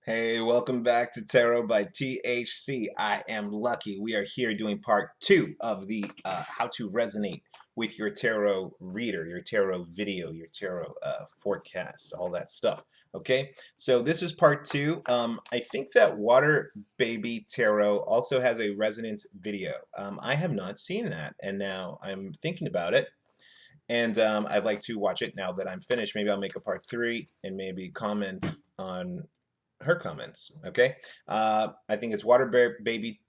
Hey, welcome back to Tarot by THC. I am Lucky. We are here doing part 2 of the how to resonate with your tarot reader, your tarot video, your tarot forecast, all that stuff. Okay, so this is part 2. I think that Water Baby Tarot also has a resonance video. I have not seen that, and now I'm thinking about it. And I'd like to watch it now that I'm finished. Maybe I'll make a part 3 and maybe comment on her comments. Okay, I think it's Baby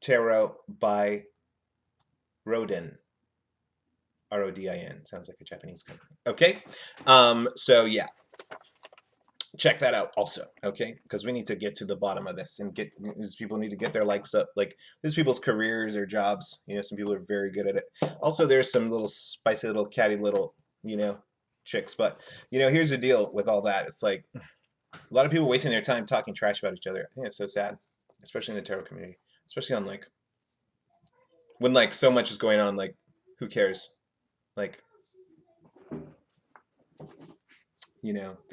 Tarot by Rodin. Rodin. Sounds like a Japanese company. Okay, so yeah, check that out also. Okay, because we need to get to the bottom of this and get these people need to get their likes up. Like these people's careers or jobs. You know, some people are very good at it. Also, there's some little spicy little catty little chicks. But here's the deal with all that. It's like a lot of people wasting their time talking trash about each other. I think it's so sad, especially in the tarot community, especially on like when like so much is going on. Like, who cares? Like,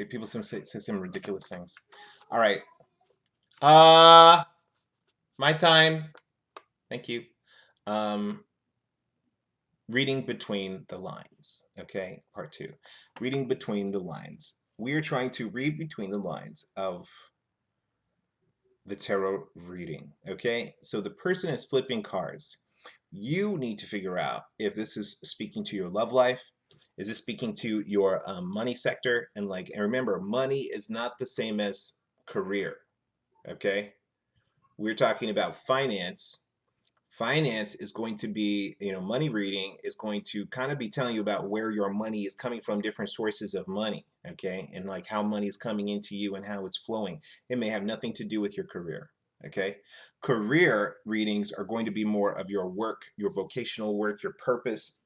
people say some ridiculous things. All right, my time. Thank you. Um, reading between the lines. Okay, part 2. Reading between the lines. We are trying to read between the lines of the tarot reading. Okay, so the person is flipping cards. You need to figure out if this is speaking to your love life. Is this speaking to your money sector? And remember, money is not the same as career. Okay, we're talking about finance. Finance is going to be, money reading is going to kind of be telling you about where your money is coming from, different sources of money. Okay, and like how money is coming into you and how it's flowing. It may have nothing to do with your career. Okay, career readings are going to be more of your work, your vocational work, your purpose,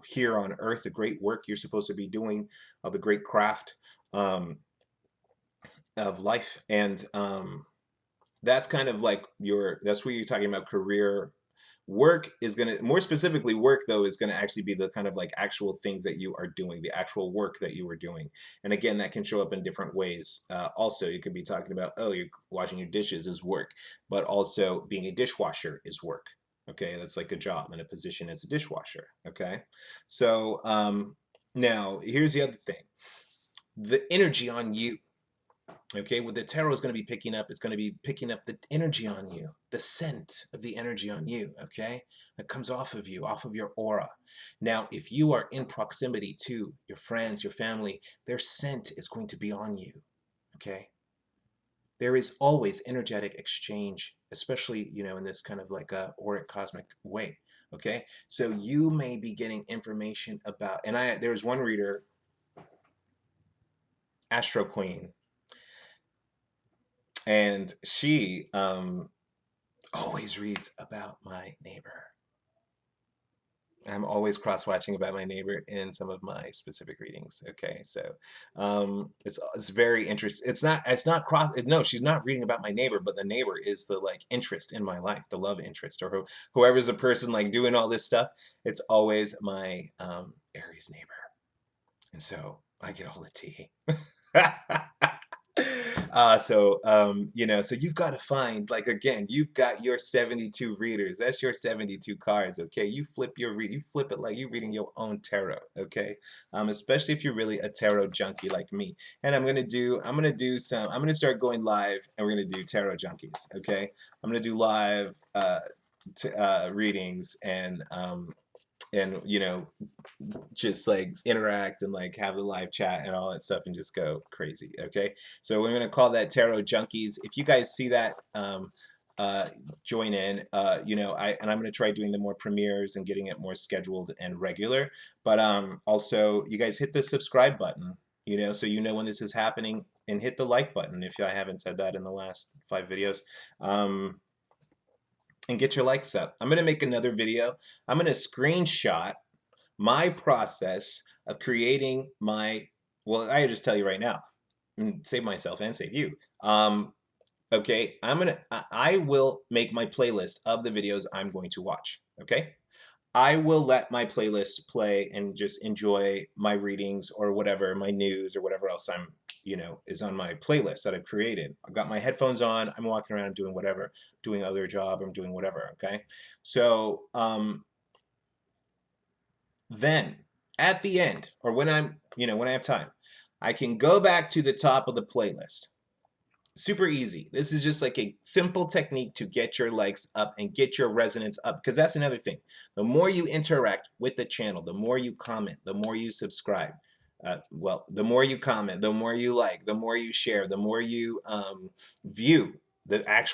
here on earth, the great work you're supposed to be doing, of the great craft of life. And that's kind of like that's where you're talking about career. Work is going to, more specifically, work though is going to actually be the kind of like actual things that you are doing, the actual work that you are doing. And again, that can show up in different ways. Also, you could be talking about, oh, you're washing your dishes is work, but also being a dishwasher is work. Okay, that's like a job and a position as a dishwasher. Okay, so now here's the other thing: the energy on you. Okay, what the tarot is going to be picking up is going to be picking up the energy on you, the scent of the energy on you, okay? That comes off of you, off of your aura. Now, if you are in proximity to your friends, your family, their scent is going to be on you, okay? There is always energetic exchange, especially, in this kind of like a auric cosmic way, okay? So you may be getting information about, and there's one reader, Astro Queen, and she always reads about my neighbor. I'm always cross-watching about my neighbor in some of my specific readings. Okay, so it's very interesting. It's not cross. No, she's not reading about my neighbor, but the neighbor is the like interest in my life, the love interest, or whoever's a person like doing all this stuff. It's always my Aries neighbor, and so I get all the tea. So you've got to find, like, again, you've got your 72 readers. That's your 72 cards, okay? You flip it like you're reading your own tarot, okay? Especially if you're really a tarot junkie like me. And I'm gonna start going live, and we're gonna do tarot junkies, okay? I'm gonna do live readings, and just like interact and like have the live chat and all that stuff and just go crazy. Okay, so we're going to call that Tarot Junkies. If you guys see that, join in. I'm going to try doing the more premieres and getting it more scheduled and regular. But also, you guys hit the subscribe button, so when this is happening, and hit the like button if I haven't said that in the last 5 videos. And get your likes up. I'm going to make another video. I'm going to screenshot my process of creating well, I just tell you right now, and save myself and save you. Okay, I will make my playlist of the videos I'm going to watch. Okay, I will let my playlist play and just enjoy my readings or whatever, my news or whatever else I'm is on my playlist that I've created. I've got my headphones on, I'm walking around doing whatever, doing other job, I'm doing whatever, okay? So then at the end, or when I have time, I can go back to the top of the playlist. Super easy. This is just like a simple technique to get your likes up and get your resonance up, because that's another thing. The more you interact with the channel, the more you comment, the more you subscribe. Well, the more you comment, the more you like, the more you share, the more you view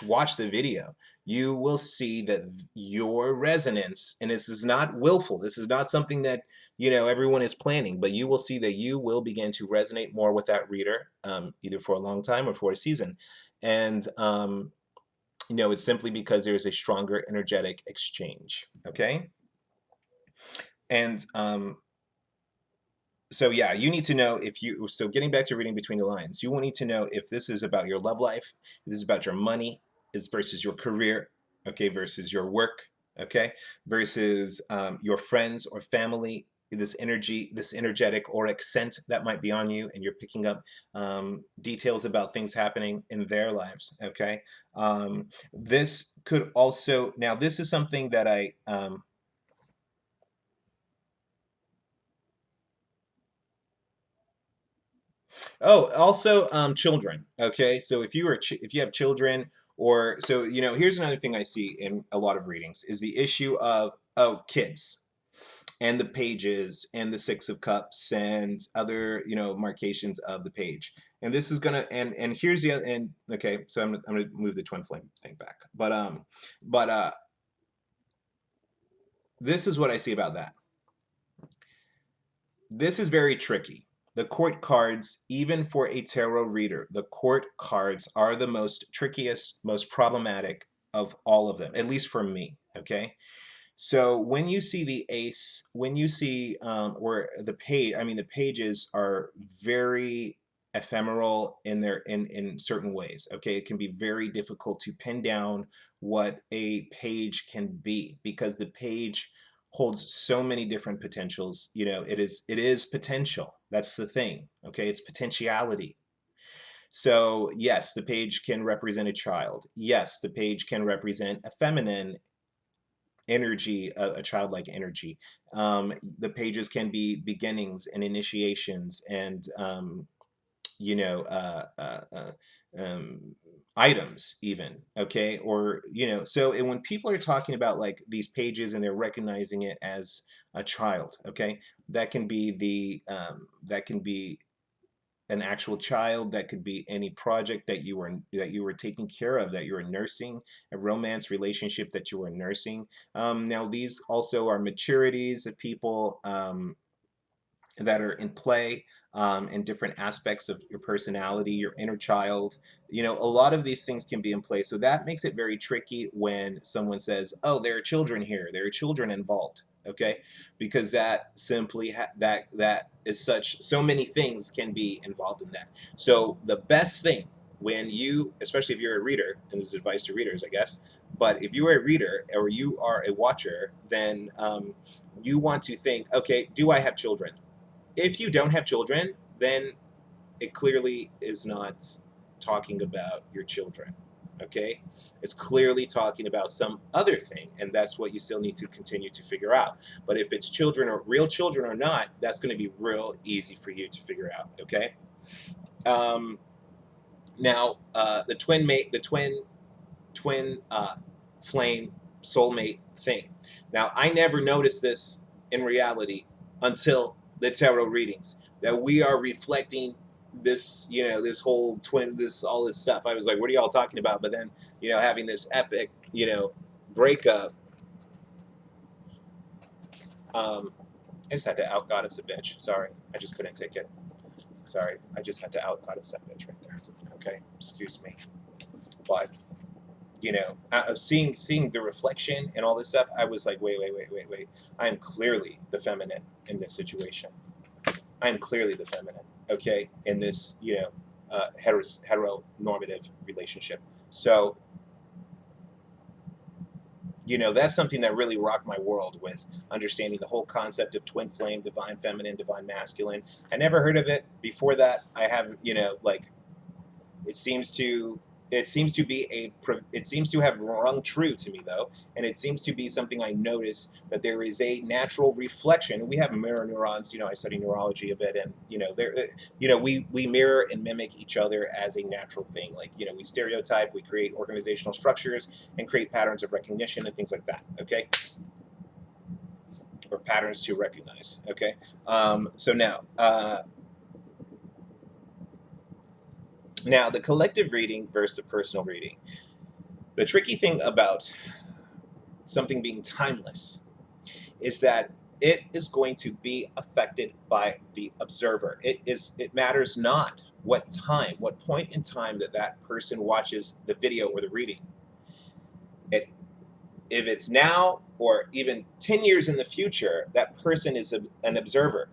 watch the video, you will see that your resonance, and this is not willful, this is not something that everyone is planning, but you will see that you will begin to resonate more with that reader, either for a long time or for a season. And it's simply because there's a stronger energetic exchange. Okay. And so yeah, you need to know so getting back to reading between the lines, you will need to know if this is about your love life, if this is about your money, is versus your career, okay, versus your work, okay, versus your friends or family, this energy, this energetic auric scent that might be on you, and you're picking up details about things happening in their lives, okay. This could also, now this is something that I oh, also children. Okay, so if you have children, or so here's another thing I see in a lot of readings is the issue of, oh, kids and the pages and the Six of Cups and other markations of the page. And this is gonna, and here's the other, and okay, so I'm gonna move the twin flame thing back, but this is what I see about that. This is very tricky. The court cards, even for a tarot reader, the court cards are the most trickiest, most problematic of all of them, at least for me, okay? So when you see the ace, when you see, or the page, I mean, the pages are very ephemeral in certain ways, okay? It can be very difficult to pin down what a page can be, because the page holds so many different potentials. It is potential. That's the thing, okay? It's potentiality. So yes, the page can represent a child. Yes, the page can represent a feminine energy, a childlike energy. The pages can be beginnings and initiations, and you know uh, uh, uh, um, items even, okay, or so when people are talking about like these pages and they're recognizing it as a child, okay, that can be an actual child, that could be any project that you were taking care of, that you were nursing, a romance relationship that you were nursing. Now these also are maturities of people that are in play, in different aspects of your personality, your inner child. A lot of these things can be in play. So that makes it very tricky when someone says, oh, there are children here, there are children involved. Okay, because that simply that is so many things can be involved in that. So the best thing, when you, especially if you're a reader, and this is advice to readers, I guess, but if you are a reader or you are a watcher, then you want to think, okay, do I have children? If you don't have children, then it clearly is not talking about your children, okay? It's clearly talking about some other thing, and that's what you still need to continue to figure out. But if it's children, or real children or not, that's going to be real easy for you to figure out, okay? Um, Now, the twin flame soulmate thing. Now, I never noticed this in reality until the tarot readings, that we are reflecting this, this whole twin, all this stuff. I was like, what are y'all talking about? But then, having this epic, breakup. I just had to out goddess a bitch. Sorry, I just couldn't take it. Sorry, I just had to out goddess that bitch right there. Okay, excuse me. But seeing the reflection and all this stuff, I was like, wait. I am clearly the feminine in this situation. I am clearly the feminine, okay, in this, heteronormative relationship. So You know, that's something that really rocked my world, with understanding the whole concept of twin flame, divine feminine, divine masculine. I never heard of it before that. I have, you know, like, it seems to it seems to have rung true to me, though, and it seems to be something I notice, that there is a natural reflection. We have mirror neurons. You know, I study neurology a bit, and you know, we mirror and mimic each other as a natural thing. Like, you know, we stereotype, we create organizational structures, and create patterns of recognition and things like that. Okay, or patterns to recognize. Okay, so now the collective reading versus the personal reading. The tricky thing about something being timeless is that it is going to be affected by the observer. It matters not what point in time that that person watches the video or the reading. It If it's now or even 10 years in the future, that person is an observer.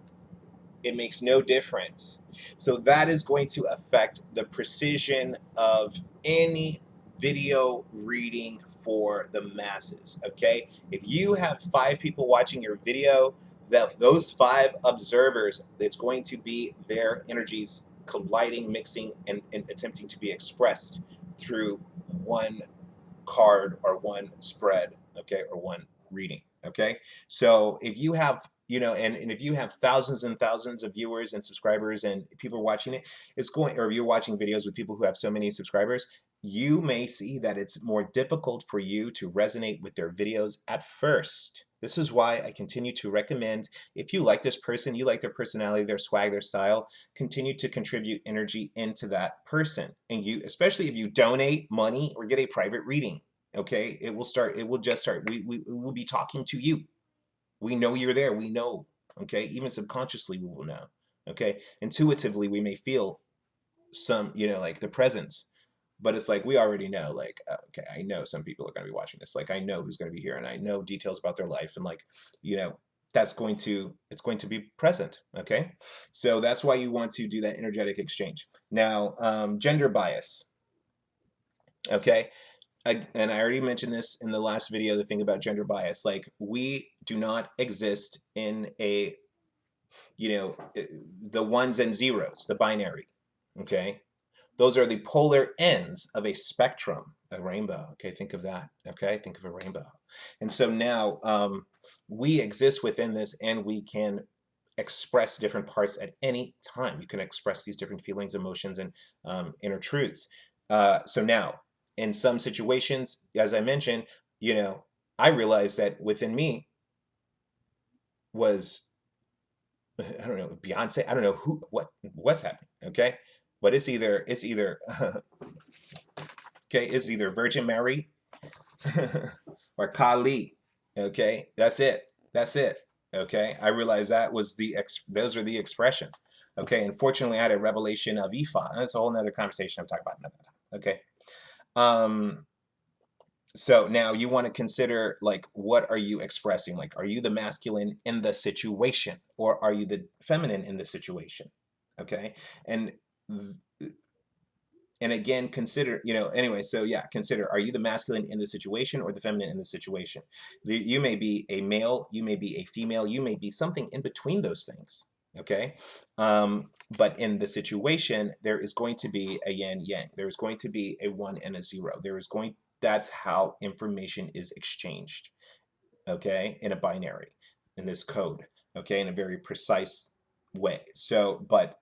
It makes no difference. So that is going to affect the precision of any video reading for the masses. Okay, if you have 5 people watching your video, that those 5 observers, it's going to be their energies colliding, mixing, and attempting to be expressed through one card or one spread, okay, or one reading. Okay, so if you have, you know, and if you have thousands and thousands of viewers and subscribers and people watching it, it's going, or you're watching videos with people who have so many subscribers, you may see that it's more difficult for you to resonate with their videos at first. This is why I continue to recommend, if you like this person, you like their personality, their swag, their style, continue to contribute energy into that person. And you, especially if you donate money or get a private reading, okay, it will just start. We will be talking to you. We know you're there. We know, okay, even subconsciously we will know, okay, intuitively we may feel some, you know, like the presence, but it's like we already know, like, okay, I know some people are going to be watching this, like I know who's going to be here, and I know details about their life, and like, you know, it's going to be present. Okay, so that's why you want to do that energetic exchange. Now, gender bias. Okay, and I already mentioned this in the last video, the thing about gender bias. Like, we do not exist in a, you know, the ones and zeros, the binary. Okay, those are the polar ends of a spectrum, a rainbow. Okay, think of that. Okay, think of a rainbow. And so now, we exist within this, and we can express different parts at any time. You can express these different feelings, emotions, and inner truths. So now, in some situations, as I mentioned, you know, I realized that within me was, I don't know, Beyonce. I don't know what's happening. Okay, but it's either okay, it's either Virgin Mary or Kali. Okay, that's it. That's it. Okay, I realized that was those are the expressions. Okay, unfortunately, I had a revelation of Ifa. That's a whole nother conversation I'm talking about another time. Okay, um, so now you want to consider, like, what are you expressing? Like, are you the masculine in the situation, or are you the feminine in the situation? Okay, and and again, consider, you know, anyway, so yeah, consider, are you the masculine in the situation or the feminine in the situation? You may be a male, you may be a female, you may be something in between those things. Okay, but in the situation, there is going to be a yin yang. There is going to be a 1 and a 0. That's how information is exchanged. Okay, in a binary, in this code. Okay, in a very precise way. So, but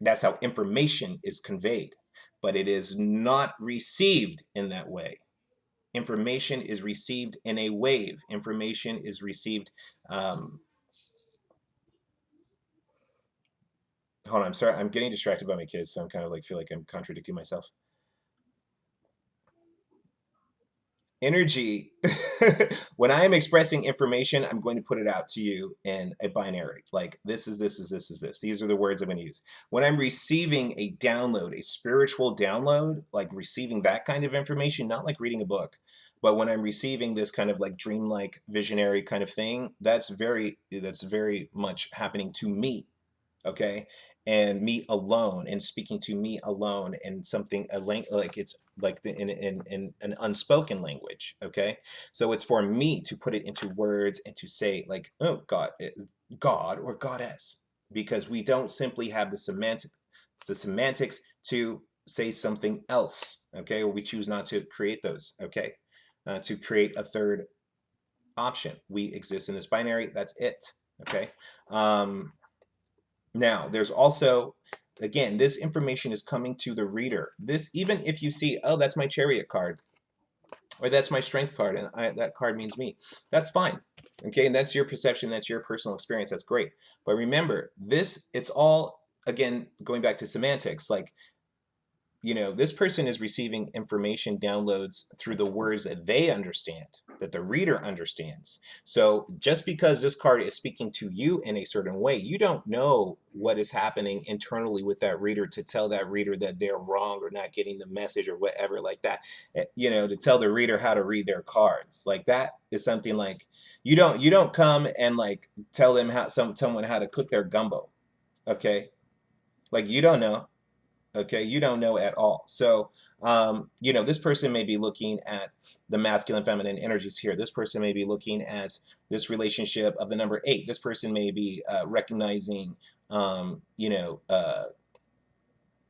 that's how information is conveyed, but it is not received in that way. Information is received in a wave. Information is received. Hold on, I'm sorry, I'm getting distracted by my kids, so I'm kind of like feel like I'm contradicting myself. Energy, when I am expressing information, I'm going to put it out to you in a binary. Like, this is this is this is this. These are the words I'm going to use. When I'm receiving a download, a spiritual download, like receiving that kind of information, not like reading a book, but when I'm receiving this kind of like dreamlike visionary kind of thing, that's very much happening to me. Okay, and me alone and speaking to me alone and something like it's like in an unspoken language. Okay, so it's for me to put it into words and to say like, oh God, God or goddess, because we don't simply have the semantics to say something else. Okay, or we choose not to create those. Okay, to create a third option. We exist in this binary. That's it. Okay. Um, Now, there's also, again, this information is coming to the reader. This, even if you see, oh, that's my chariot card, or that's my strength card, and that card means me, that's fine. Okay, and that's your perception, that's your personal experience, that's great. But remember, this, it's all, again, going back to semantics, like, this person is receiving information downloads through the words that they understand, that the reader understands. So just because this card is speaking to you in a certain way, you don't know what is happening internally with that reader to tell that reader that they're wrong or not getting the message or whatever like that. To tell the reader how to read their cards. Like that is something like you don't come and like tell them someone how to cook their gumbo. Okay? Like you don't know. Okay, you don't know at all. So this person may be looking at the masculine feminine energies here. This person may be looking at this relationship of the number 8. This person may be recognizing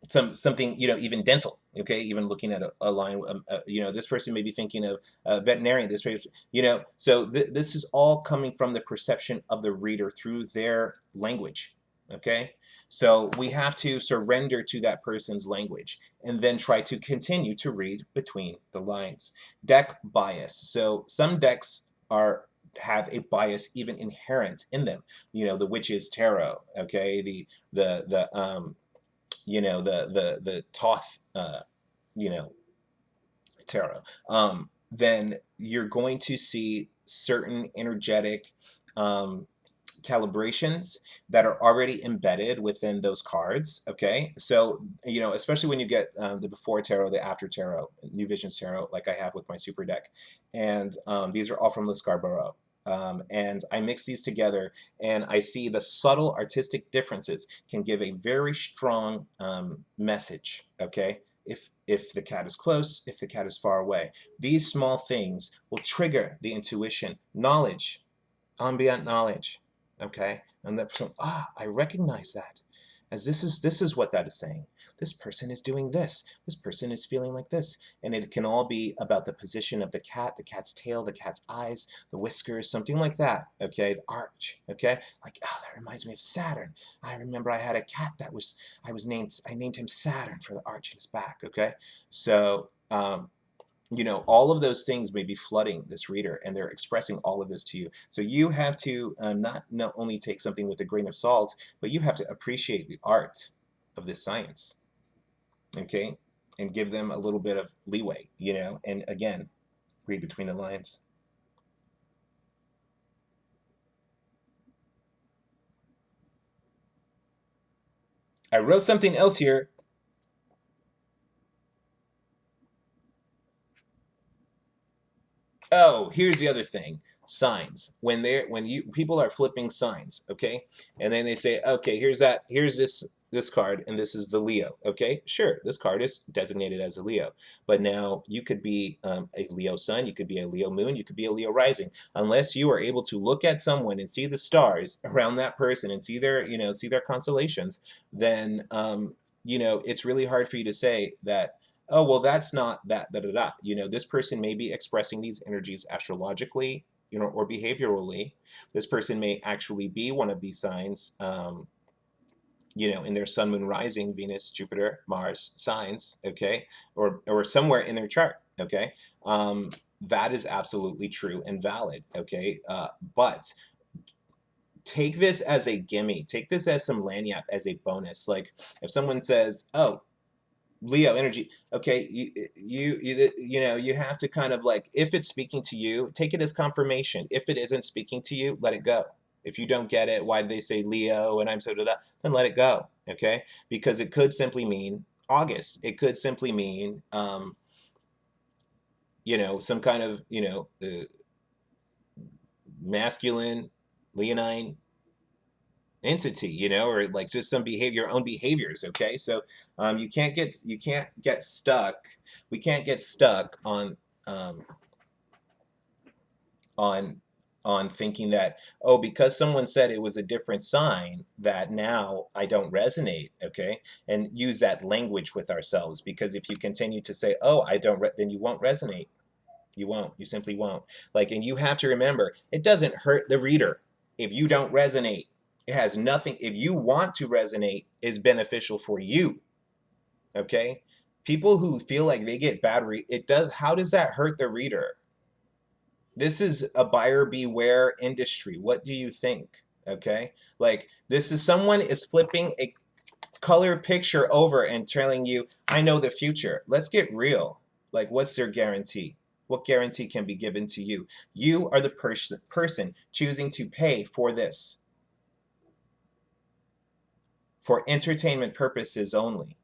something, even dental. Okay, even looking at a line. This person may be thinking of veterinarian. This person, so this is all coming from the perception of the reader through their language. Okay, so we have to surrender to that person's language and then try to continue to read between the lines. Deck bias. So some decks have a bias even inherent in them. The Witch's Tarot. Okay, the Thoth, you know, tarot, then you're going to see certain energetic calibrations that are already embedded within those cards. Okay, so especially when you get the before tarot, the after tarot, new visions tarot, like I have with my super deck, and these are all from Liz Scarborough. And I mix these together and I see the subtle artistic differences can give a very strong message. Okay, if the cat is close, if the cat is far away, these small things will trigger the intuition, knowledge, ambient knowledge. Okay, and that person, I recognize that as this is what that is saying. This person is doing this person is feeling like this, and it can all be about the position of the cat's tail, the cat's eyes, the whiskers, something like that. Okay, the arch. Okay, like, that reminds me of Saturn. I remember I had a cat that I named him Saturn for the arch in his back. Okay, so all of those things may be flooding this reader and they're expressing all of this to you. So you have to not only take something with a grain of salt, but you have to appreciate the art of this science. Okay, and give them a little bit of leeway, and again, read between the lines. I wrote something else here. Oh, here's the other thing. Signs. When people are flipping signs, okay? And then they say, okay, here's this card, and this is the Leo. Okay, sure, this card is designated as a Leo. But now you could be a Leo sun, you could be a Leo moon, you could be a Leo rising. Unless you are able to look at someone and see the stars around that person and see their constellations, then it's really hard for you to say that, oh, well, that's not that, da, da, da. This person may be expressing these energies astrologically, or behaviorally. This person may actually be one of these signs, in their sun, moon, rising, Venus, Jupiter, Mars signs, okay, or somewhere in their chart, okay. That is absolutely true and valid, okay. But take this as a gimme. Take this as some lanyard, as a bonus. Like if someone says, "Oh, Leo energy." Okay, you have to kind of like, if it's speaking to you, take it as confirmation. If it isn't speaking to you, let it go. If you don't get it, why did they say Leo and I'm so da da, then let it go. Okay, because it could simply mean August. It could simply mean some kind of masculine, leonine entity, you know, or like just some behavior, your own behaviors. Okay, so you can't get stuck. We can't get stuck um, on thinking that, oh, because someone said it was a different sign, that now I don't resonate. Okay, and use that language with ourselves, because if you continue to say, oh, I don't then you won't resonate. You won't. You simply won't. Like, and you have to remember, it doesn't hurt the reader if you don't resonate. It has nothing. If you want to resonate, is beneficial for you. Okay, people who feel like they get bad it does, how does that hurt the reader? This is a buyer beware industry. What do you think? Okay, like, this is someone is flipping a color picture over and telling you, I know the future. Let's get real. Like, what's their guarantee? What guarantee can be given to you? You are the person choosing to pay for this for entertainment purposes only.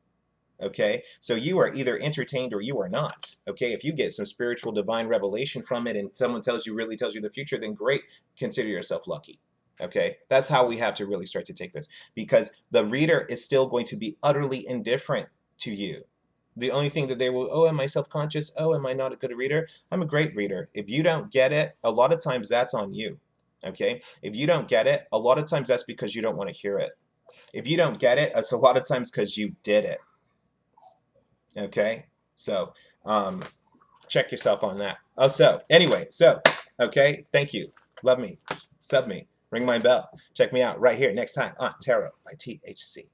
Okay, so you are either entertained or you are not. Okay, if you get some spiritual divine revelation from it and someone really tells you the future, then great, consider yourself lucky. Okay, that's how we have to really start to take this, because the reader is still going to be utterly indifferent to you. The only thing that they will, oh, am I self-conscious? Oh, am I not a good reader? I'm a great reader. If you don't get it, a lot of times that's on you. Okay, if you don't get it, a lot of times that's because you don't want to hear it. If you don't get it, it's a lot of times because you did it. Okay, so um, check yourself on that. Oh, so anyway, so okay, thank you. Love me, sub me, ring my bell. Check me out right here next time on Tarot by THC.